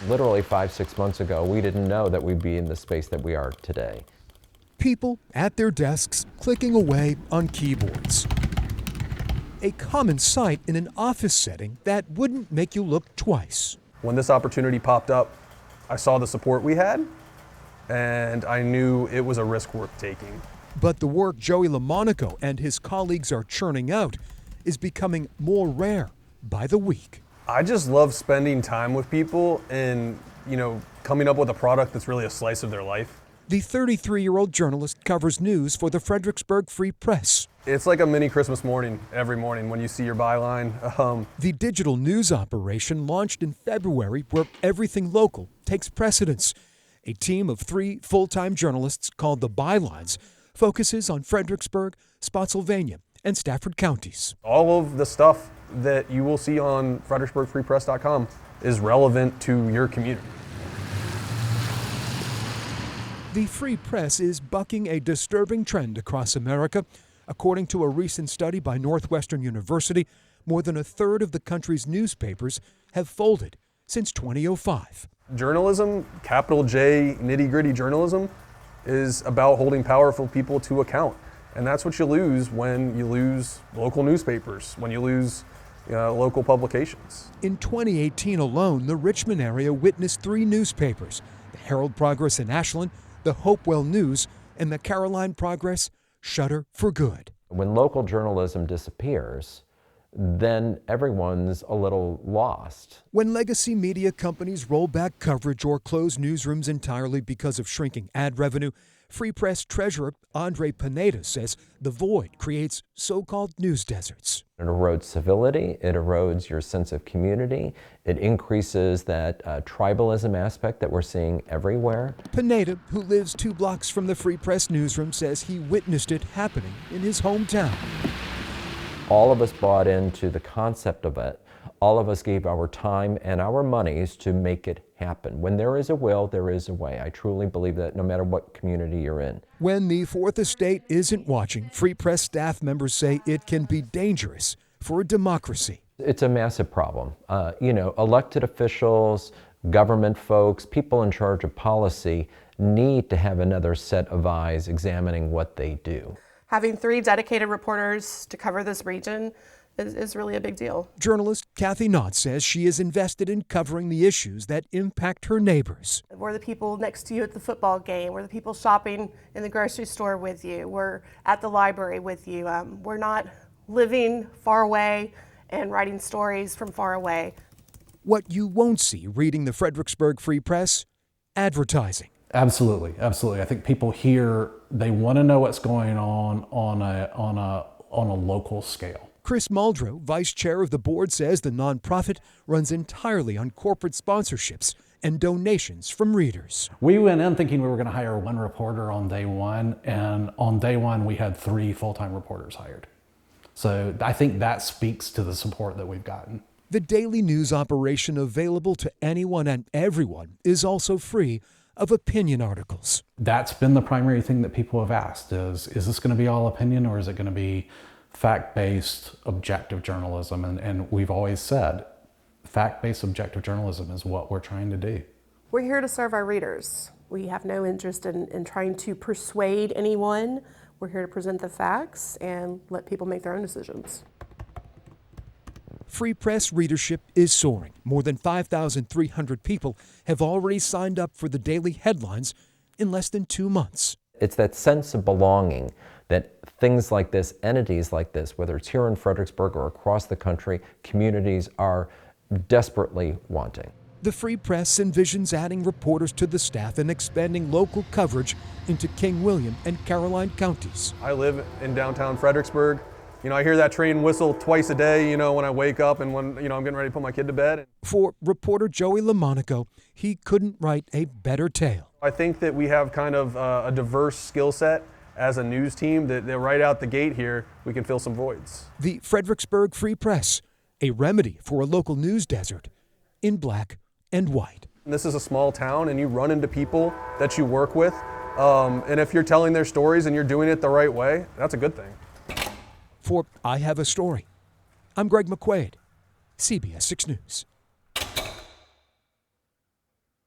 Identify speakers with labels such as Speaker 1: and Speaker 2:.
Speaker 1: Literally 5-6 months ago, we didn't know that we'd be in the space that we are today.
Speaker 2: People at their desks clicking away on keyboards. A common sight in an office setting that wouldn't make you look twice.
Speaker 3: When this opportunity popped up, I saw the support we had, and I knew it was a risk worth taking.
Speaker 2: But the work Joey LaMonaco and his colleagues are churning out is becoming more rare by the week.
Speaker 3: I just love spending time with people and, coming up with a product that's really a slice of their life.
Speaker 2: The 33-year-old journalist covers news for the Fredericksburg Free Press.
Speaker 3: It's like a mini Christmas morning every morning when you see your byline.
Speaker 2: The digital news operation launched in February, where everything local takes precedence. A team of 3 full-time journalists called the Bylines focuses on Fredericksburg, Spotsylvania, and Stafford counties.
Speaker 3: All of the stuff that you will see on fredericksburgfreepress.com is relevant to your community.
Speaker 2: The Free Press is bucking a disturbing trend across America. According to a recent study by Northwestern University, more than a third of the country's newspapers have folded since 2005.
Speaker 3: Journalism, capital J, nitty-gritty journalism, is about holding powerful people to account. And that's what you lose when you lose local newspapers, when you lose local publications.
Speaker 2: In 2018 alone, the Richmond area witnessed 3 newspapers, the Herald-Progress in Ashland, the Hopewell News, and the Caroline Progress shutter for good.
Speaker 1: When local journalism disappears, then everyone's a little lost.
Speaker 2: When legacy media companies roll back coverage or close newsrooms entirely because of shrinking ad revenue, Free Press treasurer Andre Pineda says the void creates so-called news deserts.
Speaker 1: It erodes civility, it erodes your sense of community, it increases that tribalism aspect that we're seeing everywhere.
Speaker 2: Pineda, who lives 2 blocks from the Free Press newsroom, says he witnessed it happening in his hometown.
Speaker 1: All of us bought into the concept of it. All of us gave our time and our monies to make it happen. When there is a will, there is a way. I truly believe that no matter what community you're in.
Speaker 2: When the Fourth Estate isn't watching, Free Press staff members say it can be dangerous for a democracy.
Speaker 1: It's a massive problem. Elected officials, government folks, people in charge of policy need to have another set of eyes examining what they do.
Speaker 4: Having 3 dedicated reporters to cover this region is really a big deal.
Speaker 2: Journalist Kathy Knott says she is invested in covering the issues that impact her neighbors.
Speaker 4: We're the people next to you at the football game. We're the people shopping in the grocery store with you. We're at the library with you. We're not living far away and writing stories from far away.
Speaker 2: What you won't see reading the Fredericksburg Free Press? Advertising.
Speaker 5: Absolutely. I think people here, they want to know what's going on a local scale.
Speaker 2: Chris Muldrow, vice chair of the board, says the nonprofit runs entirely on corporate sponsorships and donations from readers.
Speaker 5: We went in thinking we were going to hire 1 reporter on day 1, and on day 1 we had 3 full-time reporters hired. So I think that speaks to the support that we've gotten.
Speaker 2: The daily news operation, available to anyone and everyone, is also free of opinion articles.
Speaker 5: That's been the primary thing that people have asked is this going to be all opinion, or is it going to be fact-based, objective journalism? And we've always said fact-based, objective journalism is what we're trying to do.
Speaker 4: We're here to serve our readers. We have no interest in trying to persuade anyone. We're here to present the facts and let people make their own decisions.
Speaker 2: Free Press readership is soaring. More than 5,300 people have already signed up for the daily headlines in less than 2 months.
Speaker 1: It's that sense of belonging that things like this, entities like this, whether it's here in Fredericksburg or across the country, communities are desperately wanting.
Speaker 2: The Free Press envisions adding reporters to the staff and expanding local coverage into King William and Caroline counties.
Speaker 3: I live in downtown Fredericksburg. I hear that train whistle twice a day, when I wake up and when, I'm getting ready to put my kid to bed.
Speaker 2: For reporter Joey LaMonaco, he couldn't write a better tale.
Speaker 3: I think that we have kind of a diverse skill set as a news team that right out the gate here, we can fill some voids.
Speaker 2: The Fredericksburg Free Press, a remedy for a local news desert in black and white.
Speaker 3: This is a small town and you run into people that you work with. And if you're telling their stories and you're doing it the right way, that's a good thing.
Speaker 2: For I Have a Story, I'm Greg McQuade, CBS 6 News.